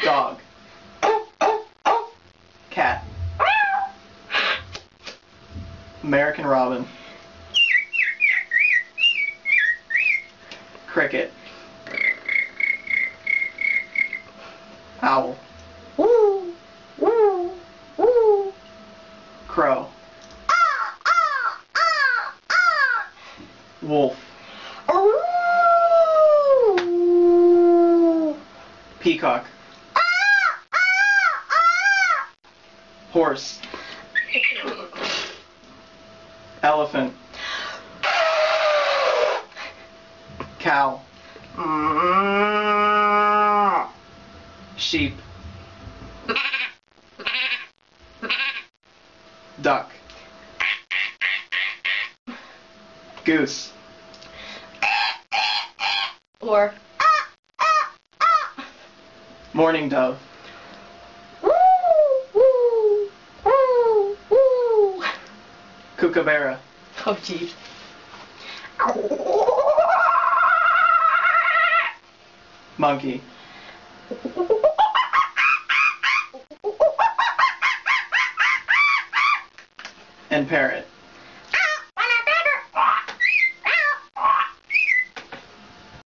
Dog. Cat. American robin. Cricket. Owl. Woo, woo, woo. Crow. Wolf. Peacock. Horse. Elephant. Cow. Sheep. Duck. Goose. Or Mourning dove. woo, woo, woo, woo. Kookaburra. Oh, geez. Monkey. And parrot.